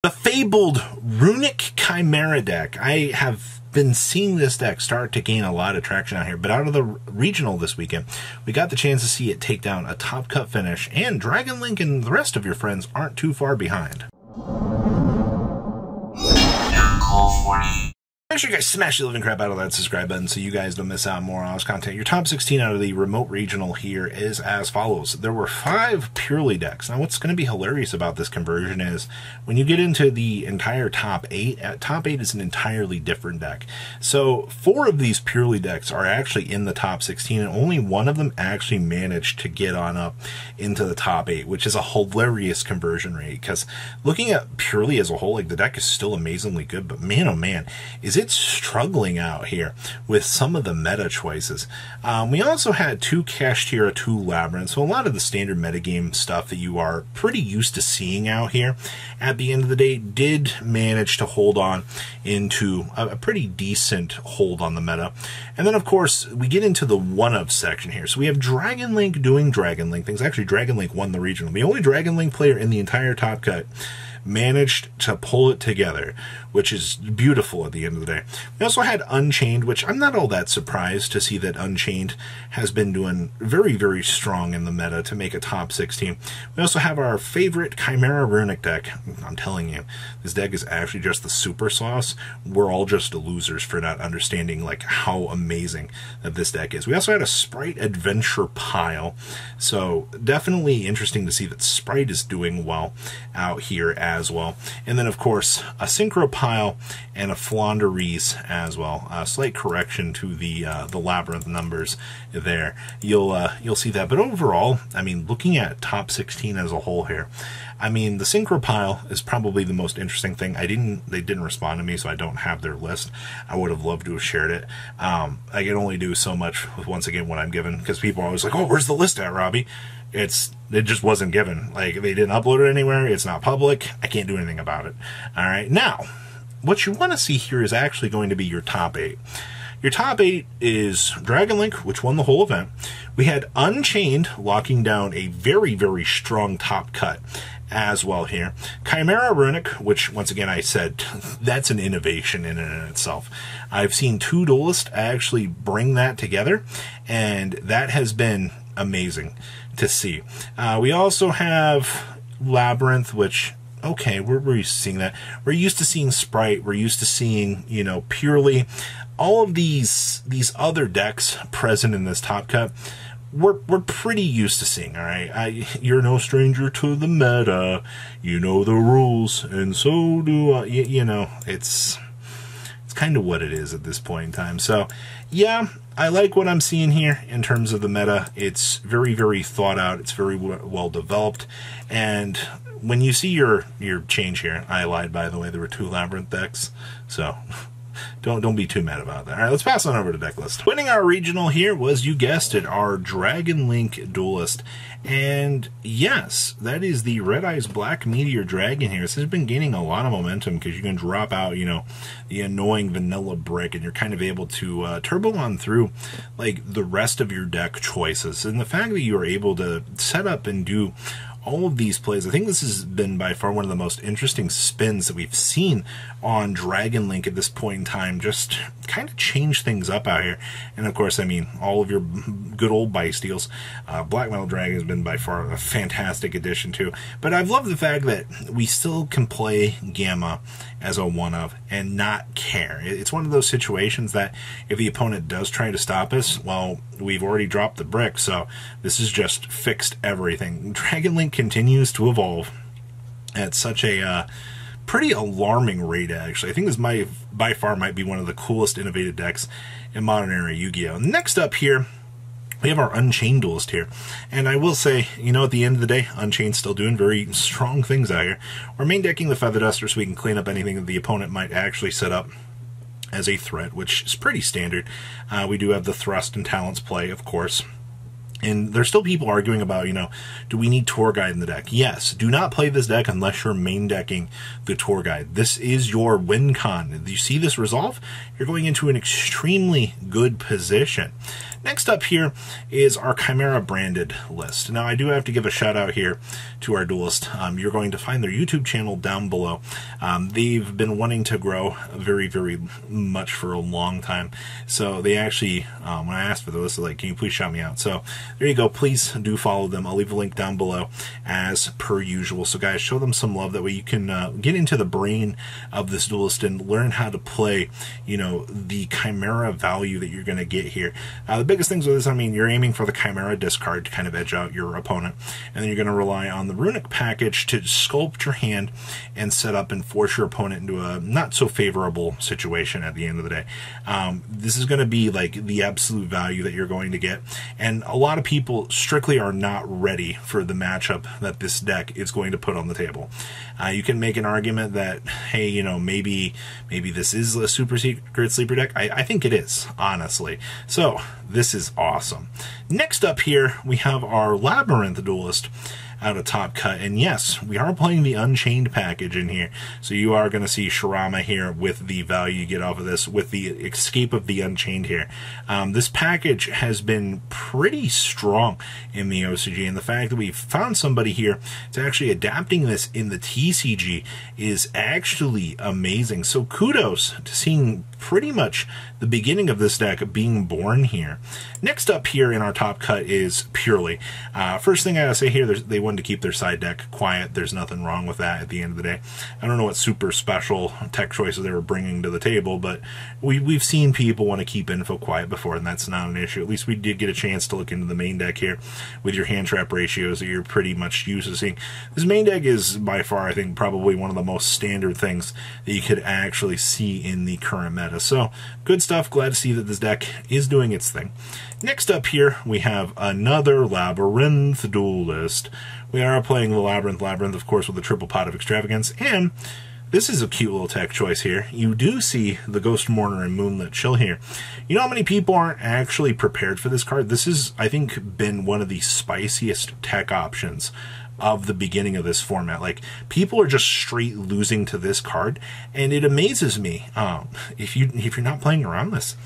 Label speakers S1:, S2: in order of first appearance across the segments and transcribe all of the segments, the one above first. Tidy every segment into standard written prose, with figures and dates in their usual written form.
S1: The fabled Runic Chimera deck. I have been seeing this deck start to gain a lot of traction out here, but out of the regional this weekend, we got the chance to see it take down a top cut finish, and Dragon Link and the rest of your friends aren't too far behind. Make sure you guys smash the living crap out of that subscribe button so you guys don't miss out on more on this content. Your top 16 out of the remote regional here is as follows. There were 5 purely decks. Now, what's going to be hilarious about this conversion is when you get into the entire top 8, top 8 is an entirely different deck. So 4 of these purely decks are actually in the top 16, and only one of them actually managed to get on up into the top 8, which is a hilarious conversion rate, because looking at purely as a whole, like, the deck is still amazingly good, but man, oh man, is it struggling out here with some of the meta choices. We also had 2 Chimera, 2 Labyrinth, so a lot of the standard metagame stuff that you are pretty used to seeing out here at the end of the day did manage to hold on into a pretty decent hold on the meta. And then, of course, we get into the one-of section here. So we have Dragon Link doing Dragon Link things. Actually, Dragon Link won the regional. The only Dragon Link player in the entire top cut managed to pull it together, which is beautiful at the end of the day. We also had Unchained, which I'm not all that surprised to see that Unchained has been doing very, very strong in the meta to make a top 16. We also have our favorite Chimera Runic deck. I'm telling you, this deck is actually just the super sauce. We're all just losers for not understanding like how amazing that this deck is. We also had a Sprite Adventure pile, so definitely interesting to see that Sprite is doing well out here as well. And then, of course, a Synchro pile and a Flaunderies as well. A slight correction to the Labyrinth numbers there. You'll see that. But overall, I mean, looking at top 16 as a whole here, I mean, the Synchro pile is probably the most interesting thing. They didn't respond to me, so I don't have their list. I would have loved to have shared it. I can only do so much with, once again, what I'm given, because people are always like, oh, where's the list at, Robbie? It just wasn't given. Like, they didn't upload it anywhere. It's not public. I can't do anything about it. All right. Now, what you want to see here is actually going to be your top 8. Your top 8 is Dragon Link, which won the whole event. We had Unchained locking down a very, very strong top cut as well here. Chimera Runic, which, once again, I said, that's an innovation in and in itself. I've seen 2 Duelist actually bring that together, and that has been amazing to see. We also have Labyrinth, which, okay, we're used to seeing that. We're used to seeing Sprite. We're used to seeing, you know, purely all of these other decks present in this top cut. We're pretty used to seeing, all right? You're no stranger to the meta. You know the rules, and so do I. You know, it's kind of what it is at this point in time. So, yeah, I like what I'm seeing here in terms of the meta. It's very, very thought out. It's very well developed. And when you see your change here, I lied, by the way. There were 2 Labyrinth decks, so don't be too mad about that. All right, let's pass on over to deck list. Winning our regional here was, you guessed it, our Dragon Link Duelist. And yes, that is the Red Eyes Black Meteor Dragon here. This has been gaining a lot of momentum because you can drop out, you know, the annoying vanilla brick, and you're kind of able to turbo on through like the rest of your deck choices. And the fact that you are able to set up and do all of these plays, I think this has been by far one of the most interesting spins that we've seen on Dragon Link at this point in time. Just kind of change things up out here. And of course, I mean, all of your good old Bysteals. Black Metal Dragon has been by far a fantastic addition too. But I've loved the fact that we still can play Gamma as a one-of and not care. It's one of those situations that if the opponent does try to stop us, well, we've already dropped the brick, so this has just fixed everything. Dragon Link continues to evolve at such a pretty alarming rate, actually. I think this by far might be one of the coolest innovative decks in modern era Yu-Gi-Oh! Next up here, we have our Unchained Duelist here. And I will say, you know, at the end of the day, Unchained's still doing very strong things out here. We're main decking the Feather Duster so we can clean up anything that the opponent might actually set up as a threat, which is pretty standard. We do have the Thrust and Talents play, of course. And there's still people arguing about, you know, do we need Tour Guide in the deck? Yes, do not play this deck unless you're main decking the Tour Guide. This is your win con. You see this resolve? You're going into an extremely good position. Next up here is our Chimera branded list. Now, I do have to give a shout out here to our Duelist. You're going to find their YouTube channel down below. They've been wanting to grow very, very much for a long time. So they actually, when I asked for the list, they're like, can you please shout me out? So there you go. Please do follow them. I'll leave a link down below as per usual. So guys, show them some love. That way you can get into the brain of this Duelist and learn how to play, you know, the Chimera value that you're going to get here. The biggest things with this, I mean, you're aiming for the Chimera discard to kind of edge out your opponent, and then you're going to rely on the runic package to sculpt your hand and set up and force your opponent into a not so favorable situation at the end of the day. This is going to be like the absolute value that you're going to get, and a lot of people strictly are not ready for the matchup that this deck is going to put on the table. You can make an argument that, hey, you know, maybe this is a super secret sleeper deck. I think it is, honestly. So this is awesome. Next up here, we have our Labyrinth Duelist out of Top Cut, and yes, we are playing the Unchained package in here, so you are going to see Shirama here with the value you get off of this, with the Escape of the Unchained here. This package has been pretty strong in the OCG, and the fact that we found somebody here to actually adapting this in the TCG is actually amazing. So kudos to seeing pretty much the beginning of this deck being born here. Next up here in our Top Cut is Purely. First thing I gotta say here, they wanted to keep their side deck quiet. There's nothing wrong with that at the end of the day. I don't know what super special tech choices they were bringing to the table, but we've seen people want to keep info quiet before, and that's not an issue. At least we did get a chance to look into the main deck here with your hand trap ratios that you're pretty much used to seeing. This main deck is by far, I think, probably one of the most standard things that you could actually see in the current meta. So good stuff. Glad to see that this deck is doing its thing. Next up here, we have another Labyrinth Duelist. We are playing the Labyrinth, of course, with a triple pot of Extravagance, and this is a cute little tech choice here. You do see the Ghost Mourner and Moonlit Chill here. You know how many people aren't actually prepared for this card? This has, I think, been one of the spiciest tech options of the beginning of this format. Like, people are just straight losing to this card, and it amazes me. If you're not playing around this,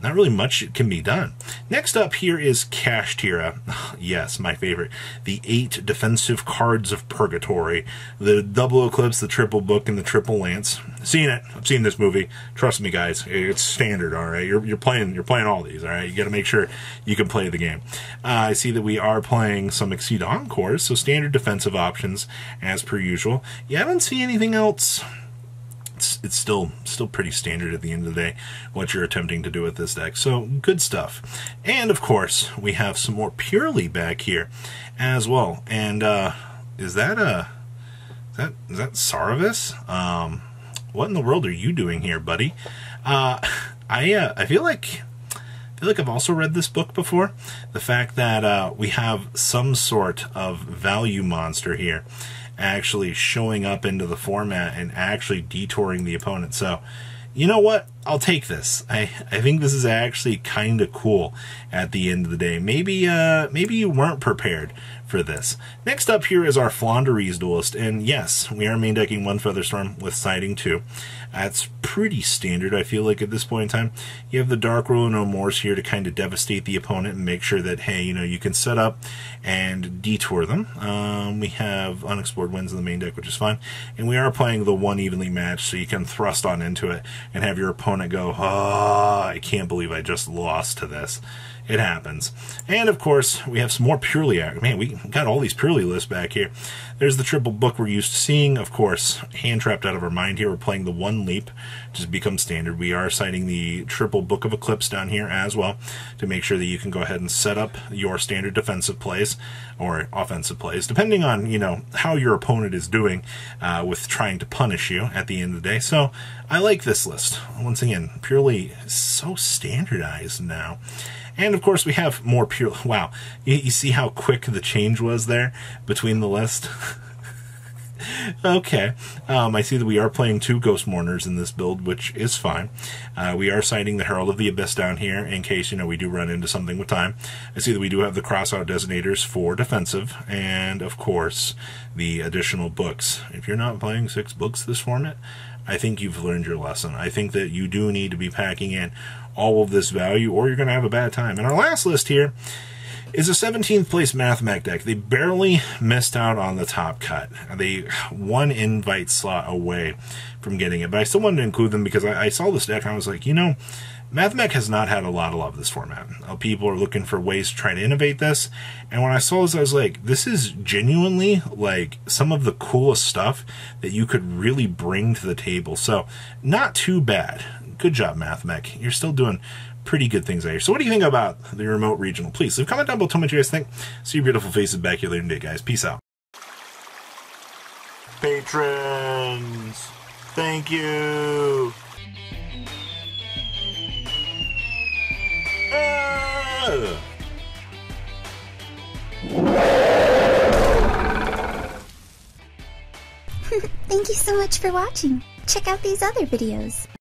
S1: not really much can be done. Next up here is Chimera. Yes, my favorite. The 8 defensive cards of Purgatory. The double Eclipse, the triple Book, and the triple Lance. Seen it. I've seen this movie. Trust me, guys. It's standard, all right? You're playing all these, all right? You got to make sure you can play the game. I see that we are playing some Exceed Encores, so standard defensive options as per usual. You haven't seen anything else. It's still pretty standard at the end of the day what you're attempting to do with this deck. So good stuff. And of course we have some more Purely back here as well. And is that Saravis? What in the world are you doing here, buddy? I feel like I've also read this book before. The fact that we have some sort of value monster here actually showing up into the format and actually detouring the opponent. So, you know what? I'll take this. I think this is actually kind of cool at the end of the day. Maybe you weren't prepared for this. Next up here is our Flaunderies Duelist, and yes, we are main decking 1 Featherstorm with siding 2. That's pretty standard, I feel like, at this point in time. You have the Dark Rule and No Mores here to kind of devastate the opponent and make sure that, hey, you know, you can set up and detour them. We have Unexplored Winds in the main deck, which is fine, and we are playing the 1 Evenly Matched, so you can thrust on into it and have your opponent go, oh, I can't believe I just lost to this. It happens. And of course, we have some more Purely. Man, we got all these Purely lists back here. There's the triple Book we're used to seeing. Of course, Hand Trapped Out of Our Mind here. We're playing the 1 Leap, just becomes standard. We are citing the triple Book of Eclipse down here as well to make sure that you can go ahead and set up your standard defensive plays or offensive plays, depending on, you know, how your opponent is doing with trying to punish you at the end of the day. So I like this list. Once again, Purely so standardized now. And of course we have more Purely. Wow, you see how quick the change was there between the list? Okay. I see that we are playing 2 Ghost Mourners in this build, which is fine. We are citing the Herald of the Abyss down here in case, we do run into something with time. I see that we do have the cross-out designators for defensive, and, of course, the additional books. If you're not playing 6 books this format, I think you've learned your lesson. I think that you do need to be packing in all of this value, or you're going to have a bad time. And our last list here is a 17th place Mathmech deck. They barely missed out on the top cut. They 1 invite slot away from getting it, but I still wanted to include them because I saw this deck and I was like, Mathmech has not had a lot of love this format. People are looking for ways to try to innovate this, and when I saw this, I was like, this is genuinely like some of the coolest stuff that you could really bring to the table. So, not too bad. Good job, Mathmech. You're still doing pretty good things out here. So what do you think about the remote regional? Please leave a comment down below. Tell me what you guys think. See your beautiful faces back here later today, guys. Peace out. Patrons, thank you.
S2: Thank you so much for watching. Check out these other videos.